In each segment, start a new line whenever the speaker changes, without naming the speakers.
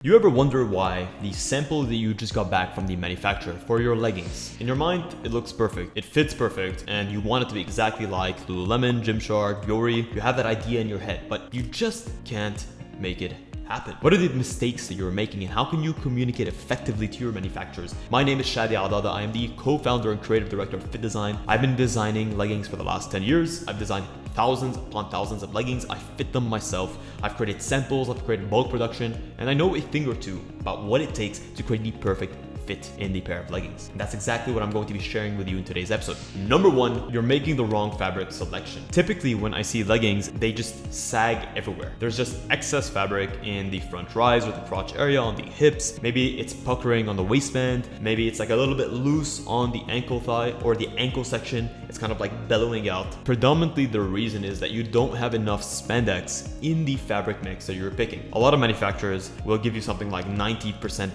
You ever wonder why the sample that you just got back from the manufacturer for your leggings, in your mind, it looks perfect, it fits perfect, and you want it to be exactly like Lululemon, Gymshark, Vuori. You have that idea in your head, but you just can't make it happen. What are the mistakes that you're making and how can you communicate effectively to your manufacturers? My name is Shadi Adada. I am the co-founder and creative director of Fittdesign. I've been designing leggings for the last 10 years. I've designed thousands upon thousands of leggings. I fit them myself. I've created samples, I've created bulk production, and I know a thing or two about what it takes to create the perfect fit in the pair of leggings. And that's exactly what I'm going to be sharing with you in today's episode. Number one, you're making the wrong fabric selection. Typically, when I see leggings, they just sag everywhere. There's just excess fabric in the front rise or the crotch area, on the hips. Maybe it's puckering on the waistband. Maybe it's like a little bit loose on the ankle thigh or the ankle section. It's kind of like bellowing out. Predominantly, the reason is that you don't have enough spandex in the fabric mix that you're picking. A lot of manufacturers will give you something like 90%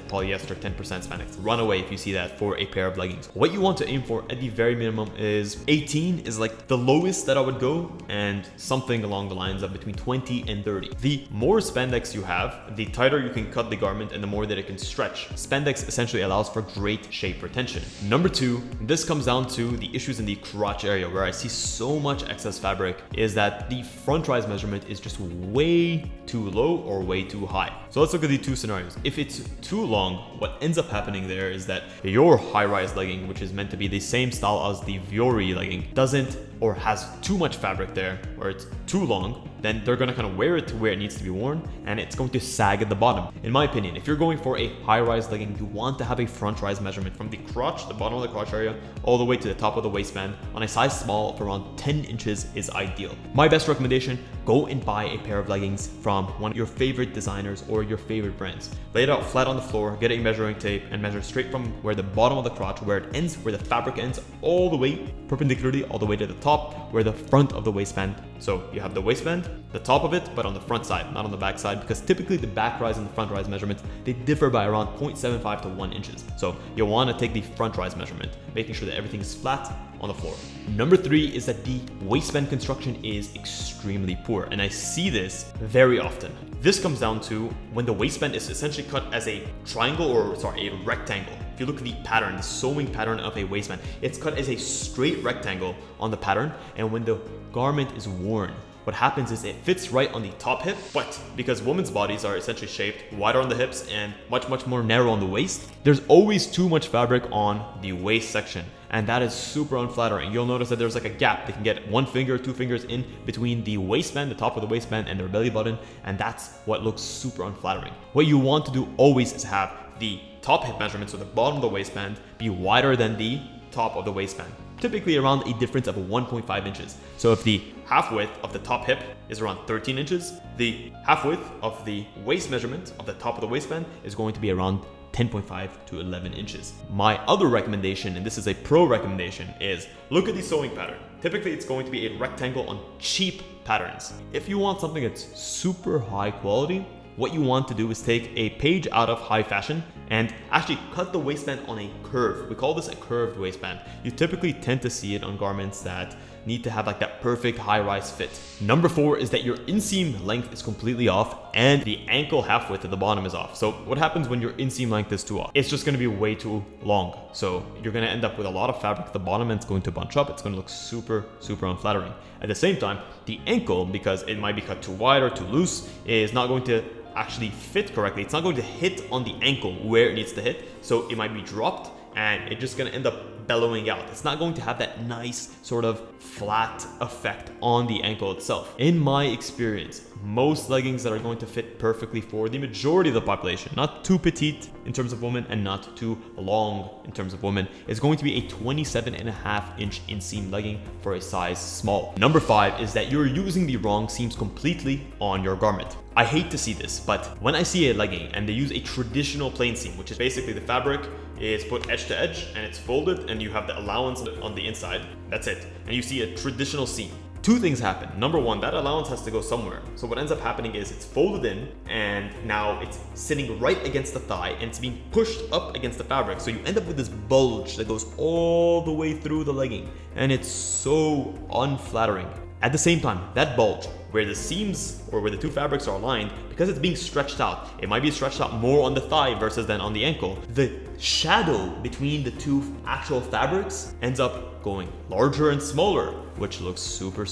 polyester, 10% spandex. Run away if you see that for a pair of leggings. What you want to aim for at the very minimum is 18 is like the lowest that I would go, and something along the lines of between 20 and 30. The more spandex you have, the tighter you can cut the garment and the more that it can stretch. Spandex essentially allows for great shape retention. Number two, this comes down to the issues in the crotch area where I see so much excess fabric, is that the front rise measurement is just way too low or way too high. So let's look at the two scenarios. If it's too long, what ends up happening there is that your high-rise legging, which is meant to be the same style as the Vuori legging, doesn't or has too much fabric there, or it's too long, then they're gonna kind of wear it to where it needs to be worn, and it's going to sag at the bottom. In my opinion, if you're going for a high-rise legging, you want to have a front rise measurement from the crotch, the bottom of the crotch area, all the way to the top of the waistband. On a size small of around 10 inches is ideal. My best recommendation, go and buy a pair of leggings from one of your favorite designers or your favorite brands. Lay it out flat on the floor, get a measuring tape, and measure straight from where the bottom of the crotch, where it ends, where the fabric ends, all the way perpendicularly, all the way to the top, where the front of the waistband. So you have the waistband, the top of it, but on the front side, not on the back side, because typically the back rise and the front rise measurements, they differ by around 0.75 to 1 inches. So you'll want to take the front rise measurement, making sure that everything is flat on the floor. Number three is that the waistband construction is extremely poor, and I see this very often. This comes down to when the waistband is essentially cut as a triangle, or sorry, a rectangle. If you look at the pattern, the sewing pattern of a waistband, it's cut as a straight rectangle on the pattern, and when the garment is worn, what happens is it fits right on the top hip, but because women's bodies are essentially shaped wider on the hips and much more narrow on the waist, there's always too much fabric on the waist section, and that is super unflattering. You'll notice that there's like a gap. They can get 1 finger, 2 fingers in between the waistband, the top of the waistband, and their belly button, and that's what looks super unflattering. What you want to do always is have the top hip measurement, so the bottom of the waistband, be wider than the top of the waistband, typically around a difference of 1.5 inches. So if the half width of the top hip is around 13 inches, the half width of the waist measurement of the top of the waistband is going to be around 10.5 to 11 inches. My other recommendation, and this is a pro recommendation, is look at the sewing pattern. Typically, it's going to be a rectangle on cheap patterns. If you want something that's super high quality, what you want to do is take a page out of high fashion and actually cut the waistband on a curve. We call this a curved waistband. You typically tend to see it on garments that need to have like that perfect high-rise fit. Number four is that your inseam length is completely off and the ankle half width at the bottom is off. So what happens when your inseam length is too off? It's just gonna be way too long. So you're gonna end up with a lot of fabric at the bottom and it's going to bunch up. It's gonna look super unflattering. At the same time, the ankle, because it might be cut too wide or too loose, is not going to actually fit correctly. It's not going to hit on the ankle where it needs to hit. So it might be dropped and it's just gonna end up bellowing out. It's not going to have that nice sort of flat effect on the ankle itself. In my experience, most leggings that are going to fit perfectly for the majority of the population, not too petite in terms of women and not too long in terms of women, is going to be a 27.5-inch inseam legging for a size small. Number five is that you're using the wrong seams completely on your garment. I hate to see this, but when I see a legging and they use a traditional plain seam, which is basically the fabric is put edge to edge and it's folded and you have the allowance on the inside, that's it, and you see a traditional seam, two things happen. Number one, that allowance has to go somewhere. So what ends up happening is it's folded in and now it's sitting right against the thigh and it's being pushed up against the fabric. So you end up with this bulge that goes all the way through the legging and it's so unflattering. At the same time, that bulge, where the seams or where the two fabrics are aligned, because it's being stretched out, it might be stretched out more on the thigh versus than on the ankle. The shadow between the two actual fabrics ends up going larger and smaller, which looks super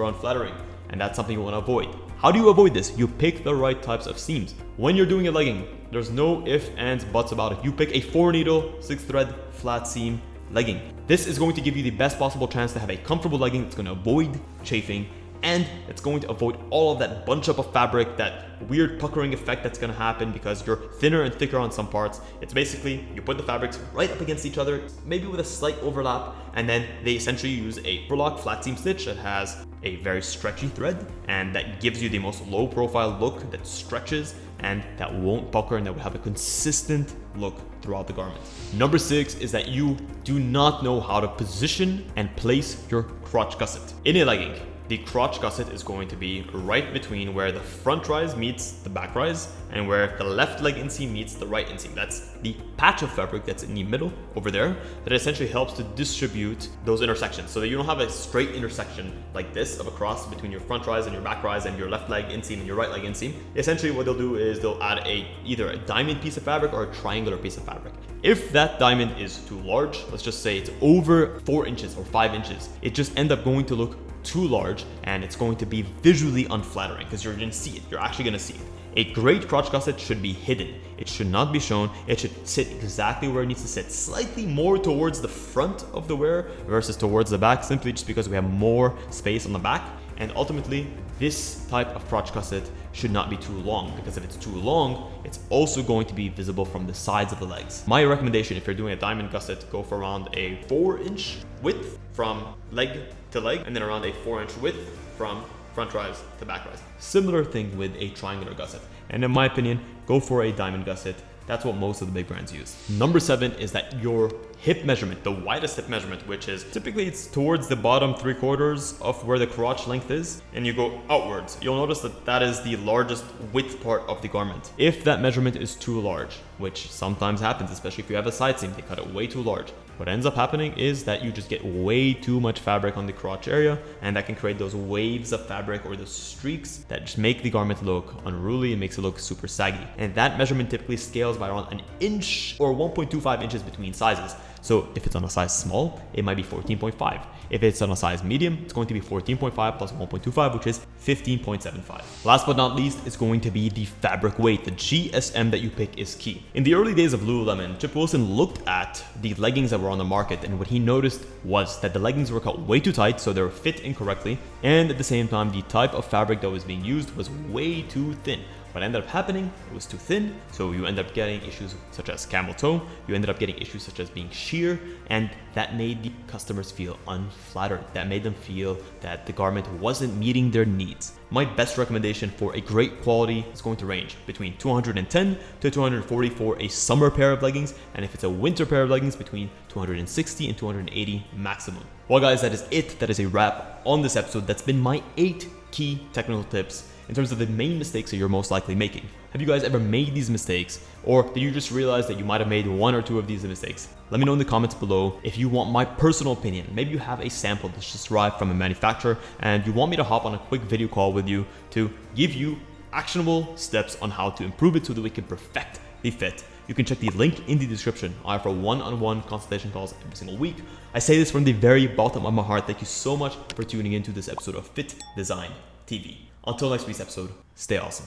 unflattering. And that's something you want to avoid. How do you avoid this? You pick the right types of seams. When you're doing a legging, there's no ifs, ands, buts about it. You pick a 4-needle, 6-thread, flat seam legging. This is going to give you the best possible chance to have a comfortable legging. It's going to avoid chafing, and it's going to avoid all of that bunch up of fabric, that weird puckering effect that's going to happen because you're thinner and thicker on some parts. It's basically, you put the fabrics right up against each other, maybe with a slight overlap, and then they essentially use a overlock flat seam stitch that has a very stretchy thread, and that gives you the most low profile look that stretches and that won't pucker, and that will have a consistent look throughout the garment. Number 6 is that you do not know how to position and place your crotch gusset. In a legging, the crotch gusset is going to be right between where the front rise meets the back rise and where the left leg inseam meets the right inseam. That's the patch of fabric that's in the middle over there that essentially helps to distribute those intersections so that you don't have a straight intersection like this of a cross between your front rise and your back rise and your left leg inseam and your right leg inseam. Essentially what they'll do is they'll add either a diamond piece of fabric or a triangular piece of fabric. If that diamond is too large, let's just say it's over 4 inches or 5 inches, it just ends up going to look too large, and it's going to be visually unflattering because you're going to see it. You're actually going to see it. A great crotch gusset should be hidden. It should not be shown. It should sit exactly where it needs to sit, slightly more towards the front of the wearer versus towards the back, simply just because we have more space on the back. And ultimately, this type of crotch gusset should not be too long, because if it's too long, it's also going to be visible from the sides of the legs. My recommendation, if you're doing a diamond gusset, go for around a 4-inch width from leg to leg, and then around a 4-inch width from front rise to back rise. Similar thing with a triangular gusset. And in my opinion, go for a diamond gusset. That's what most of the big brands use. Number 7 is that your hip measurement, the widest hip measurement, which is typically it's towards the bottom 3/4 of where the crotch length is, and you go outwards. You'll notice that that is the largest width part of the garment. If that measurement is too large, which sometimes happens, especially if you have a side seam, they cut it way too large. What ends up happening is that you just get way too much fabric on the crotch area, and that can create those waves of fabric or the streaks that just make the garment look unruly and makes it look super saggy. And that measurement typically scales by around 1 inch or 1.25 inches between sizes. So if it's on a size small, it might be 14.5. If it's on a size medium, it's going to be 14.5 plus 1.25, which is 15.75. Last but not least, it's going to be the fabric weight. The GSM that you pick is key. In the early days of Lululemon, Chip Wilson looked at the leggings that were on the market, and what he noticed was that the leggings were cut way too tight, so they were fit incorrectly, and at the same time, the type of fabric that was being used was way too thin. What ended up happening, it was too thin, so you end up getting issues such as camel toe, you ended up getting issues such as being sheer, and that made the customers feel unflattered. That made them feel that the garment wasn't meeting their needs. My best recommendation for a great quality is going to range between $210 to $240 for a summer pair of leggings, and if it's a winter pair of leggings, between $260 and $280 maximum. Well guys, that is it. That is a wrap on this episode. That's been my 8 key technical tips in terms of the main mistakes that you're most likely making. Have you guys ever made these mistakes, or did you just realize that you might have made 1 or 2 of these mistakes? Let me know in the comments below. If you want my personal opinion, maybe you have a sample that's just arrived from a manufacturer and you want me to hop on a quick video call with you to give you actionable steps on how to improve it so that we can perfect the fit. You can check the link in the description. I offer one-on-one consultation calls every single week. I say this from the very bottom of my heart. Thank you so much for tuning into this episode of Fittdesign TV. Until next week's episode, stay awesome.